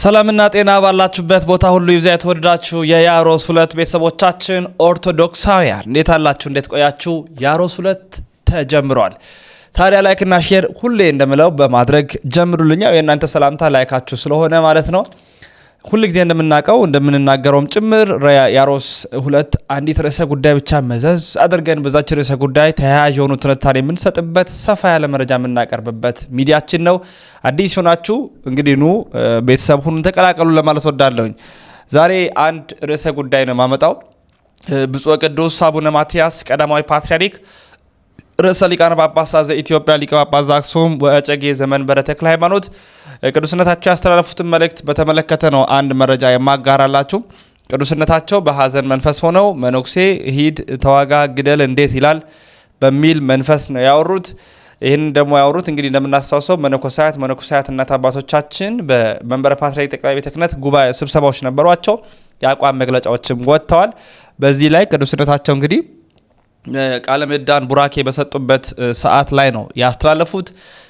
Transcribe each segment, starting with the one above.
ሰላምና ጤና ባላችሁበት ቦታ ሁሉ ይብዛ የተወደዳችሁ የያሮስ ሁለት ቤተሰቦቻችን ኦርቶዶክሳውያን እንዴት አላችሁ? እንዴት ቆያችሁ? ያሮስ ሁለት ተጀምሯል። ታዲያ ላይክ እና ሼር ሁሌ እንደምለው በማድረግ ጀምሩልኝ። የእናንተ ሰላምታ ላይካችሁ ስለሆነ ማለት ነው። ሁሉ ጊዜ እንደምንናገረውም ጭምር ያሮስ ሁለት አንዲት ርዕሰ ጉዳይ ብቻ መዘዝ አድርገን በዛች ርዕሰ ጉዳይ ተያያዥ የሆኑ ትንታኔ የምንሰጥበት ሰፋ ያለ መረጃ የምናቀርብበት ሚዲያችን ነው። አዲስ ሆናችሁ እንግዲህ ኑ ቤተሰብ ሁኑን ተቀላቀሉ ለማለት ወዳለሁኝ። ዛሬ አንድ ርዕሰ ጉዳይ ነው ማመጣው። ብፁዕ ቅዱስ አቡነ ማትያስ ቀዳማዊ ፓትርያርክ ርዕሰ ሊቃነ ጳጳሳት ዘኢትዮጵያ ሊቀ ጳጳስ ዘአክሱም ወእጨጌ ዘመንበረ ተክለ ሃይማኖት ቅዱስነታቸው ያስተላለፉትን መልእክት በተመለከተ ነው አንድ መረጃ የማጋራላችሁ። ቅዱስነታቸው በሐዘን መንፈስ ሆነው መነኩሴ ሂድ ተዋጋ ግደል እንዴት ይላል በሚል መንፈስ ነው ያወሩት። ይህን ደግሞ ያወሩት እንግዲህ እንደምናስታውሰው መነኮሳያት እናት አባቶቻችን በመንበረ ፓትርያርክ ጠቅላይ ቤተ ክህነት ጉባኤ ስብሰባዎች ነበሯቸው። የአቋም መግለጫዎችም ወጥተዋል። በዚህ ላይ ቅዱስነታቸው እንግዲህ ቃለ ምዕዳን ቡራኬ በሰጡበት ሰዓት ላይ ነው ያስተላለፉት።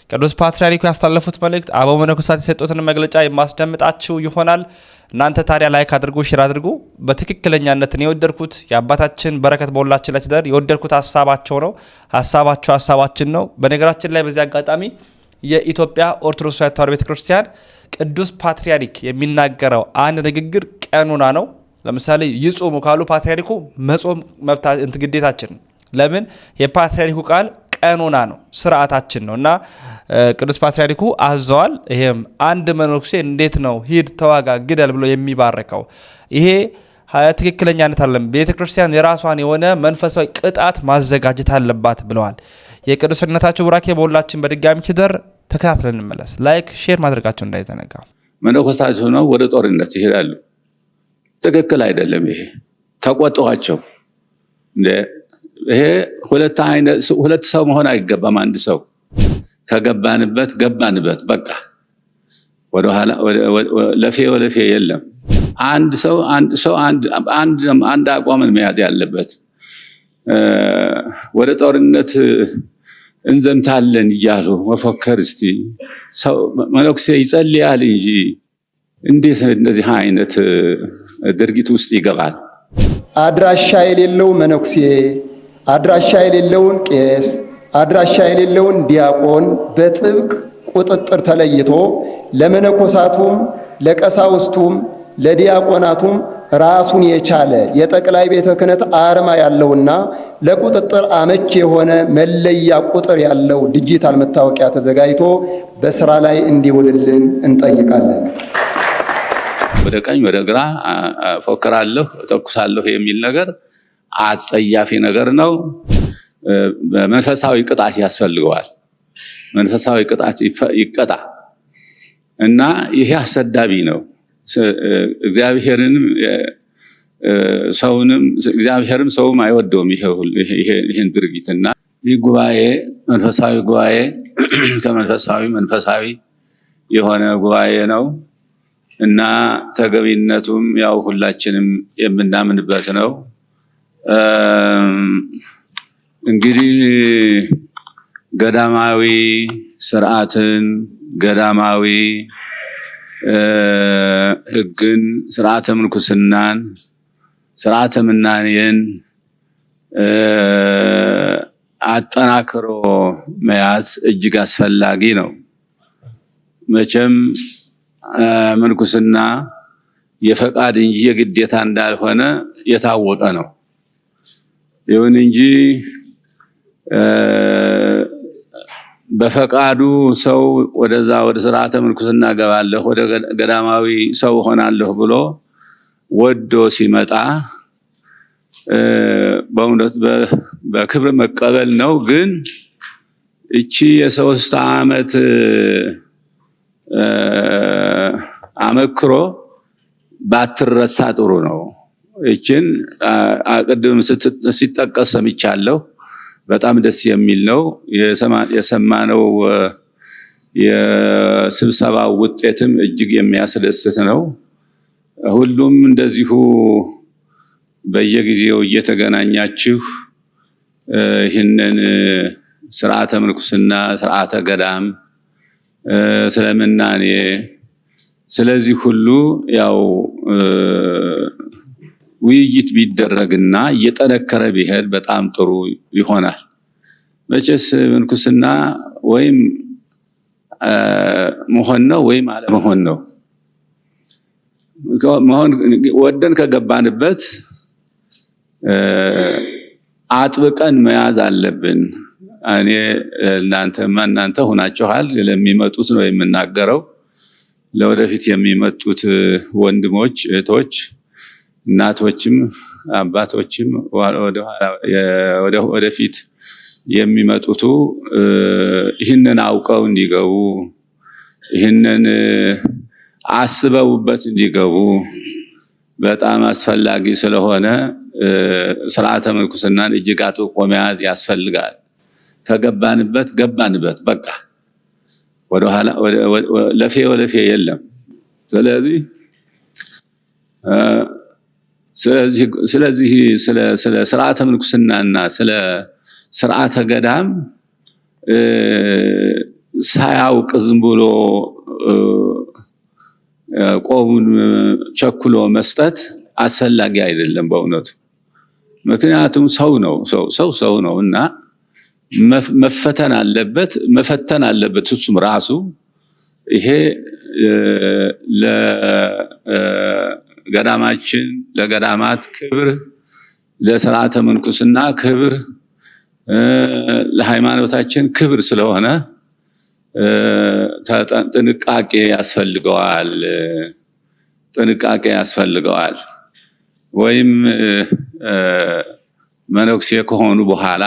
ቅዱስ ፓትርያርኩ ያስተላለፉት መልእክት አበው መነኮሳት የሰጡትን መግለጫ የማስደምጣችሁ ይሆናል። እናንተ ታዲያ ላይክ አድርጉ፣ ሼር አድርጉ። በትክክለኛነት ነው የወደድኩት። የአባታችን በረከት በሁላችን ላይ ይደር። የወደድኩት ሀሳባቸው ነው። ሀሳባቸው ሀሳባችን ነው። በነገራችን ላይ በዚህ አጋጣሚ የኢትዮጵያ ኦርቶዶክስ ተዋሕዶ ቤተክርስቲያን ቅዱስ ፓትርያርክ የሚናገረው አንድ ንግግር ቀኖና ነው። ለምሳሌ ይጾሙ ካሉ ፓትርያርኩ መጾም ግዴታችን። ለምን? የፓትርያርኩ ቃል ቀኖና ነው፣ ስርዓታችን ነው እና ቅዱስ ፓትርያርኩ አዘዋል። ይሄም አንድ መነኩሴ እንዴት ነው ሂድ ተዋጋ ግደል ብሎ የሚባረከው? ይሄ ትክክለኛነት አለም። ቤተክርስቲያን የራሷን የሆነ መንፈሳዊ ቅጣት ማዘጋጀት አለባት ብለዋል። የቅዱስነታቸው ቡራኬ በሁላችን በድጋሚ ይደር። ተከታትለን እንመለስ። ላይክ ሼር ማድረጋቸው እንዳይዘነጋ። መነኮሳት ሆነው ወደ ጦርነት ይሄዳሉ። ትክክል አይደለም። ይሄ ተቆጥቷቸው ይሄ ሁለት ሰው መሆን አይገባም። አንድ ሰው ከገባንበት በቃ ወደ ኋላ ለፌ የለም። አንድ ሰው አንድ አቋምን መያዝ ያለበት። ወደ ጦርነት እንዘምታለን እያሉ መፎከር እስቲ ሰው መነኩሴ ይጸልያል እንጂ እንዴት እንደዚህ አይነት ድርጊት ውስጥ ይገባል? አድራሻ የሌለው መነኩሴ፣ አድራሻ የሌለውን ቄስ፣ አድራሻ የሌለውን ዲያቆን በጥብቅ ቁጥጥር ተለይቶ ለመነኮሳቱም ለቀሳውስቱም ለዲያቆናቱም ራሱን የቻለ የጠቅላይ ቤተ ክህነት አርማ ያለውና ለቁጥጥር አመች የሆነ መለያ ቁጥር ያለው ዲጂታል መታወቂያ ተዘጋጅቶ በስራ ላይ እንዲውልልን እንጠይቃለን። ወደ ቀኝ ወደ ግራ ፎከራለሁ ተኩሳለሁ የሚል ነገር አጸያፊ ነገር ነው። መንፈሳዊ ቅጣት ያስፈልገዋል። መንፈሳዊ ቅጣት ይቀጣ እና ይሄ አሰዳቢ ነው። እግዚአብሔርም ሰውም አይወደውም ይሄን ድርጊትና ይህ ጉባኤ መንፈሳዊ ጉባኤ መንፈሳዊ የሆነ ጉባኤ ነው እና ተገቢነቱም ያው ሁላችንም የምናምንበት ነው። እንግዲህ ገዳማዊ ስርዓትን፣ ገዳማዊ ሕግን፣ ስርዓተ ምንኩስናን፣ ስርዓተ ምናኔን አጠናክሮ መያዝ እጅግ አስፈላጊ ነው። መቼም ምንኩስና የፈቃድ እንጂ የግዴታ እንዳልሆነ የታወቀ ነው። ይሁን እንጂ በፈቃዱ ሰው ወደ ስርዓተ ምንኩስና ገባለሁ ወደ ገዳማዊ ሰው ሆናለሁ ብሎ ወዶ ሲመጣ በእውነት በክብር መቀበል ነው። ግን እቺ የ3 ዓመት አመክሮ ባትረሳ ጥሩ ነው። እቺን ቅድም ሲጠቀስ ሰምቻለሁ። በጣም ደስ የሚል ነው የሰማነው። የስብሰባው ውጤትም እጅግ የሚያስደስት ነው። ሁሉም እንደዚሁ በየጊዜው እየተገናኛችሁ ይህንን ስርዓተ ምንኩስና፣ ስርዓተ ገዳም፣ ስለምናኔ፣ ስለዚህ ሁሉ ያው ውይይት ቢደረግና እየጠነከረ ቢሄድ በጣም ጥሩ ይሆናል። መቼስ ምንኩስና ወይም መሆን ነው ወይም አለመሆን ነው። መሆን ወደን ከገባንበት አጥብቀን መያዝ አለብን። እኔ እናንተ ሆናችኋል ለሚመጡት ነው የምናገረው። ለወደፊት የሚመጡት ወንድሞች እህቶች እናቶችም አባቶችም ወደፊት የሚመጡት ይህንን አውቀው እንዲገቡ ይህንን አስበውበት እንዲገቡ በጣም አስፈላጊ ስለሆነ ስርዓተ ምንኩስናን እጅግ አጥብቆ መያዝ ያስፈልጋል። ከገባንበት ገባንበት በቃ ወደኋላ ለፌ የለም። ስለዚህ ስለ ስርዓተ ምንኩስናና ስለ ስርዓተ ገዳም ሳያውቅ ዝም ብሎ ቆቡን ቸኩሎ መስጠት አስፈላጊ አይደለም በእውነቱ። ምክንያቱም ሰው ነውና መፈተን አለበት እሱም ራሱ። ይሄ ለገዳማችን ለገዳማት ክብር፣ ለስርዓተ ምንኩስና ክብር፣ ለሃይማኖታችን ክብር ስለሆነ ጥንቃቄ ያስፈልገዋል። ወይም መነኩሴ ከሆኑ በኋላ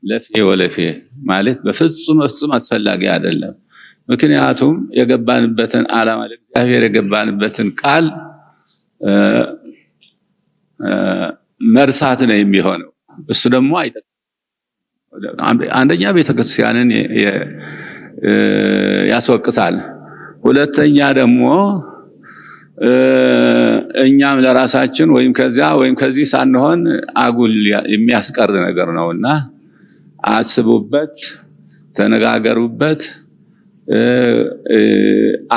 ለፌ ማለት በፍጹም አስፈላጊ አይደለም። ምክንያቱም የገባንበትን ዓላማ ለእግዚአብሔር የገባንበትን ቃል መርሳት ነው የሚሆነው። እሱ ደግሞ አይጠቅም። አንደኛ ቤተክርስቲያንን ያስወቅሳል። ሁለተኛ ደግሞ እኛም ለራሳችን ወይም ከዚህ ሳንሆን አጉል የሚያስቀር ነገር ነውና አስቡበት፣ ተነጋገሩበት።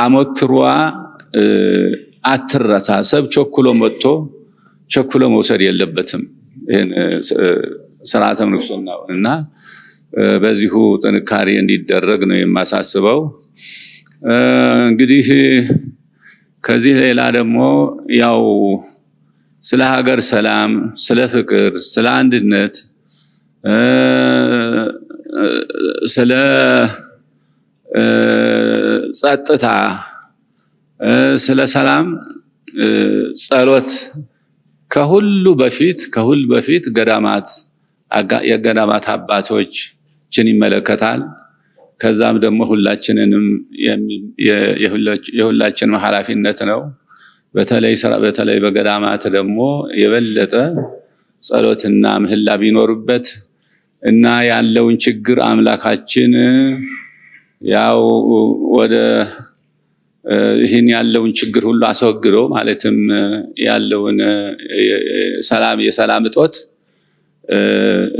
አመክሯ አትረሳሰብ። ቸኩሎ መውሰድ የለበትም ይሄን ስርዓተ ምንኩስናውንና በዚሁ ጥንካሬ እንዲደረግ ነው የማሳስበው። እንግዲህ ከዚህ ሌላ ደግሞ ያው ስለ ሀገር ሰላም፣ ስለ ፍቅር፣ ስለ አንድነት፣ ስለ ጸጥታ፣ ስለ ሰላም ጸሎት ከሁሉ በፊት የገዳማት አባቶችን ይመለከታል። ከዛም ደግሞ ሁላችንንም የሁላችንም ኃላፊነት ነው። በተለይ በገዳማት ደግሞ የበለጠ ጸሎትና ምህላ ቢኖርበት እና ያለውን ችግር አምላካችን ያው ወደ ይህን ያለውን ችግር ሁሉ አስወግዶ ማለትም ያለውን የሰላም እጦት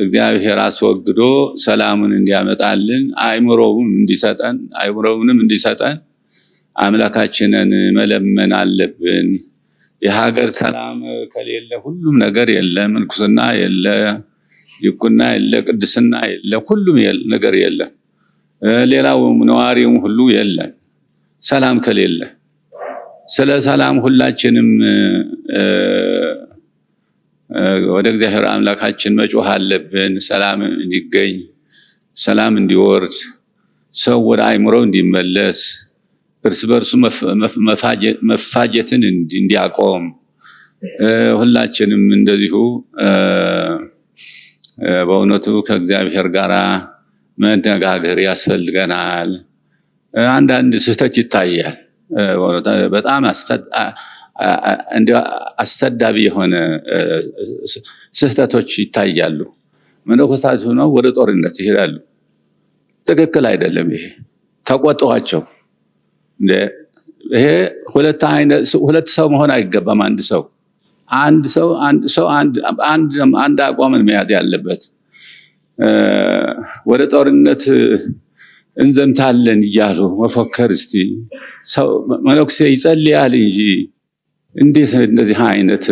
እግዚአብሔር አስወግዶ ሰላሙን እንዲያመጣልን አይምሮውንም እንዲሰጠን አምላካችንን መለመን አለብን። የሀገር ሰላም ከሌለ ሁሉም ነገር የለ፣ ምንኩስና የለ፣ ዲቁና የለ፣ ቅድስና የለ፣ ሁሉም ነገር የለ፣ ሌላውም ነዋሪውም ሁሉ የለ። ሰላም ከሌለ ስለ ሰላም ሁላችንም ወደ እግዚአብሔር አምላካችን መጮህ አለብን። ሰላም እንዲገኝ፣ ሰላም እንዲወርድ፣ ሰው ወደ አይምሮው እንዲመለስ፣ እርስ በርሱ መፋጀትን እንዲያቆም ሁላችንም እንደዚሁ በእውነቱ ከእግዚአብሔር ጋር መነጋገር ያስፈልገናል። አንዳንድ ስህተት ይታያል። በጣም አሰዳቢ የሆነ ስህተቶች ይታያሉ። መነኮሳቱ ነው ወደ ጦርነት ይሄዳሉ። ትክክል አይደለም። ይሄ ተቆጥቷቸው ይሄ ሁለት ሰው መሆን አይገባም። አንድ አቋምን መያዝ ያለበት ወደ ጦርነት እንዘምታለን እያሉ መፎከር እስቲ ሰው መነኩሴ ይጸልያል እንጂ እንዴት እንደዚህ አይነት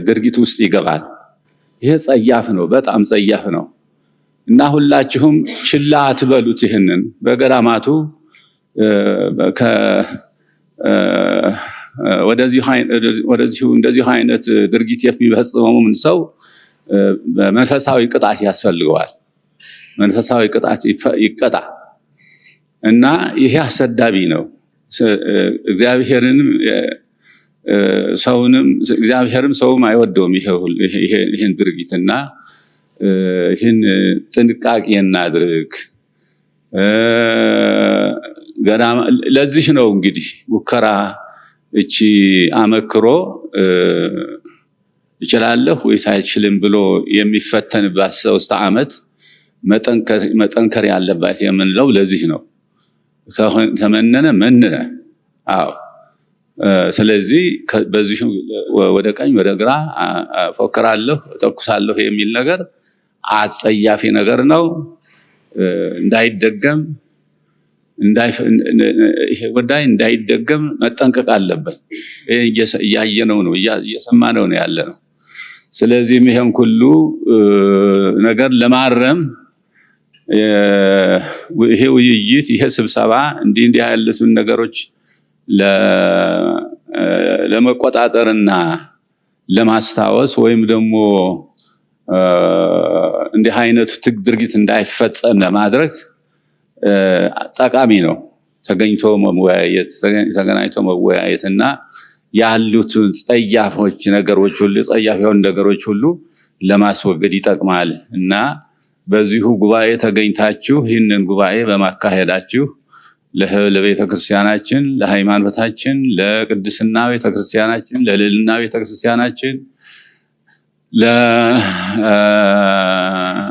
ድርጊት ውስጥ ይገባል? ይሄ ጸያፍ ነው፣ በጣም ጸያፍ ነው። እና ሁላችሁም ችላ አትበሉት። ይሄንን በገዳማቱ እንደዚህ አይነት ድርጊት የሚፈጽመውን ሰው መንፈሳዊ ቅጣት ያስፈልገዋል። መንፈሳዊ ቅጣት ይቀጣ እና ይሄ አሰዳቢ ነው። እግዚአብሔርም ሰውም አይወደውም ይሄን ድርጊትና ይህን ጥንቃቄ እናድርግ። ለዚህ ነው እንግዲህ ሙከራ እቺ አመክሮ ይችላለሁ ወይስ አይችልም ብሎ የሚፈተንባት 3 ዓመት መጠንከር ያለባት የምንለው ለዚህ ነው። ተመነነ መንነ አዎ። ስለዚህ በዚህ ወደ ቀኝ ወደ ግራ ፎክራለሁ ተኩሳለሁ የሚል ነገር አጸያፊ ነገር ነው። ይሄ ጉዳይ እንዳይደገም መጠንቀቅ አለበት። እያየነው ነው እየሰማነው ነው ያለነው። ስለዚህ ይሄን ሁሉ ነገር ለማረም ይሄ ውይይት ይሄ ስብሰባ እንዲህ ያሉትን ነገሮች ለመቆጣጠርና ለማስታወስ ወይም ደግሞ እንዲህ አይነቱ ድርጊት እንዳይፈጸም ለማድረግ ጠቃሚ ነው። ተገናኝቶ መወያየትና ያሉትን ጸያፎች ነገሮች ሁሉ ለማስወገድ ይጠቅማል እና በዚሁ ጉባኤ ተገኝታችሁ ይህንን ጉባኤ በማካሄዳችሁ ለቤተክርስቲያናችን፣ ለሃይማኖታችን፣ ለቅድስና ቤተክርስቲያናችን፣ ለልዕልና ቤተክርስቲያናችን፣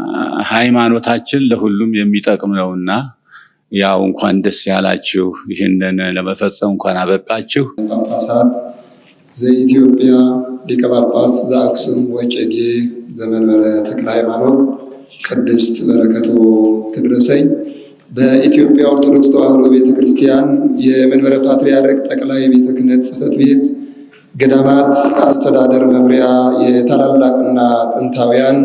ለሃይማኖታችን ለሁሉም የሚጠቅም ነውና ያው እንኳን ደስ ያላችሁ። ይህንን ለመፈጸም እንኳን አበቃችሁ። ጳጳሳት ዘኢትዮጵያ ሊቀ ጳጳስ ዘአክሱም ወዕጨጌ ዘመንበረ ተክለ ሃይማኖት ቅድስት በረከቱ ትድረሰኝ። በኢትዮጵያ ኦርቶዶክስ ተዋሕዶ ቤተክርስቲያን የመንበረ ፓትርያርክ ጠቅላይ ቤተ ክህነት ጽሕፈት ቤት ገዳማት አስተዳደር መምሪያ የታላላቅና ጥንታውያን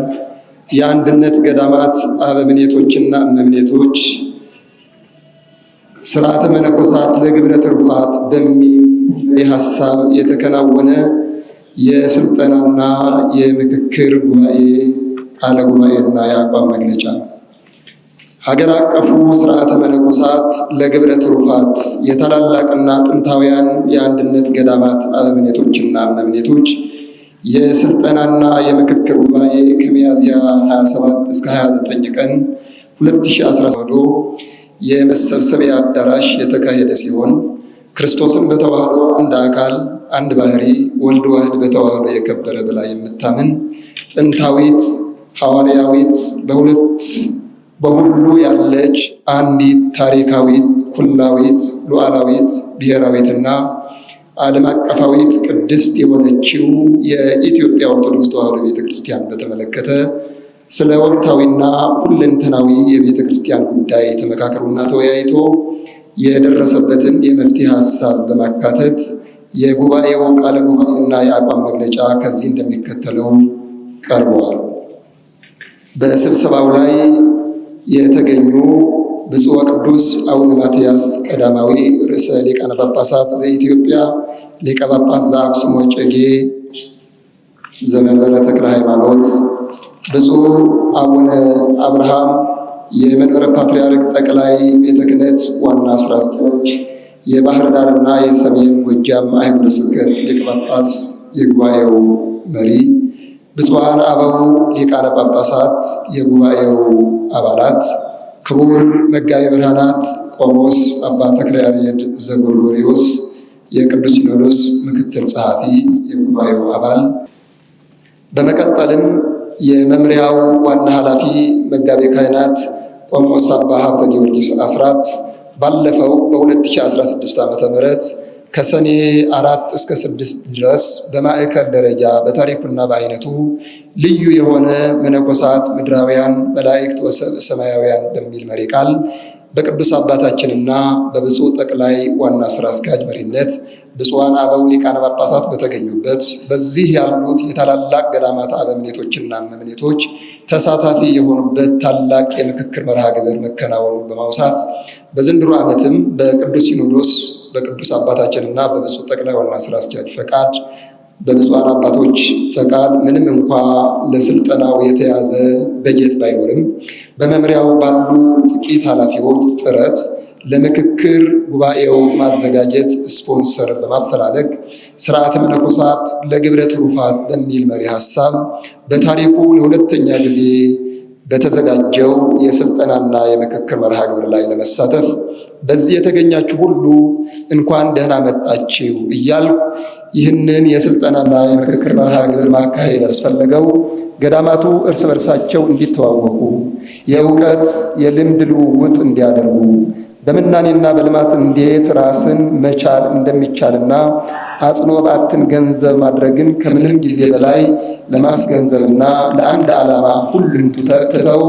የአንድነት ገዳማት አበምኔቶችና እመምኔቶች ስርዓተ መነኮሳት ለግብረ ትሩፋት በሚል ሀሳብ የተከናወነ የስልጠናና የምክክር ጉባኤ ቃለ ጉባኤና የአቋም መግለጫ። ሀገር አቀፉ ስርዓተ መነኮሳት ለግብረ ትሩፋት የታላላቅና ጥንታውያን የአንድነት ገዳማት አበምኔቶችና እመምኔቶች የስልጠናና የምክክር ጉባኤ ከሚያዝያ 27 እስከ 29 ቀን 2017 የመሰብሰቢያ አዳራሽ የተካሄደ ሲሆን ክርስቶስን በተዋህዶ አንድ አካል አንድ ባህሪ ወልድ ዋህድ በተዋህዶ የከበረ ብላ የምታምን ጥንታዊት ሐዋርያዊት በሁሉ ያለች አንዲት ታሪካዊት ኩላዊት ሉዓላዊት ብሔራዊትና ዓለም አቀፋዊት ቅድስት የሆነችው የኢትዮጵያ ኦርቶዶክስ ተዋሕዶ ቤተክርስቲያን በተመለከተ ስለ ወቅታዊና ሁለንተናዊ የቤተክርስቲያን ጉዳይ ተመካከሩና ተወያይቶ የደረሰበትን የመፍትሄ ሀሳብ በማካተት የጉባኤው ቃለ ጉባኤና የአቋም መግለጫ ከዚህ እንደሚከተለው ቀርበዋል። በስብሰባው ላይ የተገኙ ብፁዕ ወቅዱስ አቡነ ማትያስ ቀዳማዊ ርዕሰ ሊቃነ ጳጳሳት ዘኢትዮጵያ ሊቀ ጳጳስ ዘአክሱም ወዕጨጌ ዘመንበረ ተክለ ሃይማኖት፣ ብፁዕ አቡነ አብርሃም የመንበረ ፓትርያርክ ጠቅላይ ቤተ ክህነት ዋና ስራ አስኪያጅ፣ የባህር ዳርና የሰሜን ጎጃም አህጉረ ስብከት ሊቀ ጳጳስ የጉባኤው መሪ፣ ብፁዓን አበው ሊቃነ ጳጳሳት የጉባኤው አባላት፣ ክቡር መጋቤ ብርሃናት ቆሞስ አባ ተክለ ያሬድ ዘጎርጎርዮስ የቅዱስ ሲኖዶስ ምክትል ጸሐፊ የጉባኤው አባል፣ በመቀጠልም የመምሪያው ዋና ኃላፊ መጋቤ ካህናት ቆሞስ አባ ሀብተ ጊዮርጊስ አስራት ባለፈው በ2016 ዓ.ም ከሰኔ 4 እስከ 6 ድረስ በማዕከል ደረጃ በታሪኩና በአይነቱ ልዩ የሆነ መነኮሳት ምድራውያን መላእክት ወሰብ ሰማያውያን በሚል መሪ ቃል በቅዱስ አባታችንና በብፁዕ ጠቅላይ ዋና ስራ አስኪያጅ መሪነት ብፁዓን አበው ሊቃነ ጳጳሳት በተገኙበት በዚህ ያሉት የታላላቅ ገዳማት አበምኔቶችና መምኔቶች ተሳታፊ የሆኑበት ታላቅ የምክክር መርሃ ግብር መከናወኑ በማውሳት በዘንድሮ ዓመትም በቅዱስ ሲኖዶስ በቅዱስ አባታችንና በብፁዕ ጠቅላይ ዋና ስራ አስኪያጅ ፈቃድ በብፁዓን አባቶች ፈቃድ ምንም እንኳ ለስልጠናው የተያዘ በጀት ባይኖርም በመምሪያው ባሉ ጥቂት ኃላፊዎች ጥረት ለምክክር ጉባኤው ማዘጋጀት ስፖንሰር በማፈላለግ ስርዓተ መነኮሳት ለግብረ ትሩፋት በሚል መሪ ሐሳብ በታሪኩ ለሁለተኛ ጊዜ በተዘጋጀው የስልጠናና የምክክር መርሃ ግብር ላይ ለመሳተፍ በዚህ የተገኛችሁ ሁሉ እንኳን ደህና መጣችሁ እያልኩ ይህንን የስልጠናና የምክክር መርሃ ግብር ማካሄድ ያስፈለገው ገዳማቱ እርስ በርሳቸው እንዲተዋወቁ፣ የእውቀት የልምድ ልውውጥ እንዲያደርጉ፣ በምናኔና በልማት እንዴት ራስን መቻል እንደሚቻልና አጽንዖ በዓትን ገንዘብ ማድረግን ከምንም ጊዜ በላይ ለማስገንዘብና ለአንድ ዓላማ ሁሉም ትተው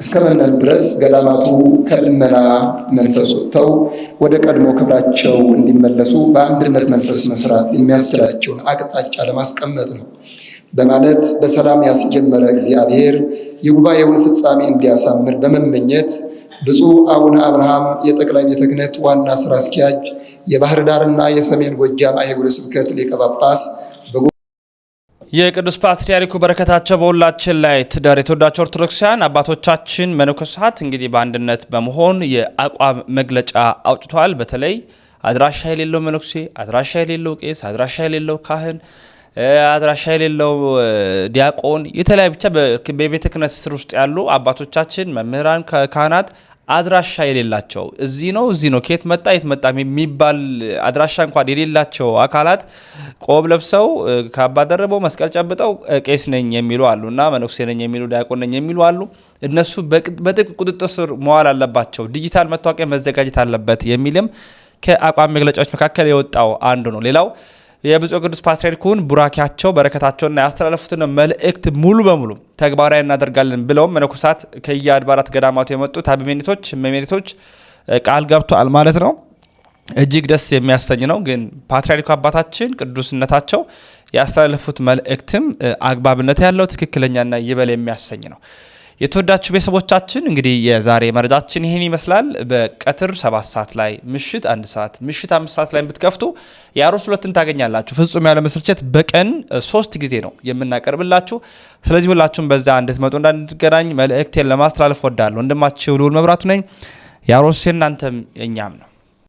እስከ መነን ድረስ ገዳማቱ ከልመና መንፈስ ወጥተው ወደ ቀድሞ ክብራቸው እንዲመለሱ በአንድነት መንፈስ መስራት የሚያስችላቸውን አቅጣጫ ለማስቀመጥ ነው በማለት በሰላም ያስጀመረ እግዚአብሔር የጉባኤውን ፍጻሜ እንዲያሳምር በመመኘት ብፁዕ አቡነ አብርሃም የጠቅላይ ቤተ ክህነት ዋና ስራ አስኪያጅ የባህር ዳርና የሰሜን ጎጃም አህጉረ ስብከት ሊቀ ጳጳስ የቅዱስ ፓትርያርኩ በረከታቸው በሁላችን ላይ ትደር። የተወዳቸው ኦርቶዶክሳውያን አባቶቻችን መነኮሳት እንግዲህ በአንድነት በመሆን የአቋም መግለጫ አውጥተዋል። በተለይ አድራሻ የሌለው መነኩሴ፣ አድራሻ የሌለው ቄስ፣ አድራሻ የሌለው ካህን፣ አድራሻ የሌለው ዲያቆን፣ የተለያዩ ብቻ በቤተ ክህነት ስር ውስጥ ያሉ አባቶቻችን መምህራን፣ ካህናት አድራሻ የሌላቸው እዚህ ነው ከየት መጣ የት መጣ የሚባል አድራሻ እንኳን የሌላቸው አካላት ቆብ ለብሰው ካባ ደርበው መስቀል ጨብጠው ቄስ ነኝ የሚሉ አሉና መነኩሴ ነኝ የሚሉ ዲያቆን ነኝ የሚሉ አሉ። እነሱ በጥብቅ ቁጥጥር ስር መዋል አለባቸው፣ ዲጂታል መታወቂያ መዘጋጀት አለበት የሚልም ከአቋም መግለጫዎች መካከል የወጣው አንዱ ነው። ሌላው የብፁዕ ቅዱስ ፓትርያርኩን ቡራኪያቸው በረከታቸውና ያስተላለፉትን መልእክት ሙሉ በሙሉ ተግባራዊ እናደርጋለን ብለውም መነኮሳት ከየአድባራት ገዳማቱ የመጡት አበምኔቶች መምኔቶች ቃል ገብተዋል ማለት ነው። እጅግ ደስ የሚያሰኝ ነው። ግን ፓትርያርኩ አባታችን ቅዱስነታቸው ያስተላለፉት መልእክትም አግባብነት ያለው ትክክለኛና ይበል የሚያሰኝ ነው። የተወዳችሁ ቤተሰቦቻችን እንግዲህ የዛሬ መረጃችን ይህን ይመስላል። በቀትር 7 ሰዓት ላይ ምሽት 1 ሰዓት ምሽት 5 ሰዓት ላይ ብትከፍቱ የአሮስ ሁለትን ታገኛላችሁ። ፍጹም ያለ መስርቸት በቀን 3 ጊዜ ነው የምናቀርብላችሁ። ስለዚህ ሁላችሁም በዛ እንድትመጡ እንድንገናኝ መልእክቴን ለማስተላለፍ ወዳለሁ። ወንድማችሁ ልዑል መብራቱ ነኝ። የአሮስ እናንተም የኛም ነው።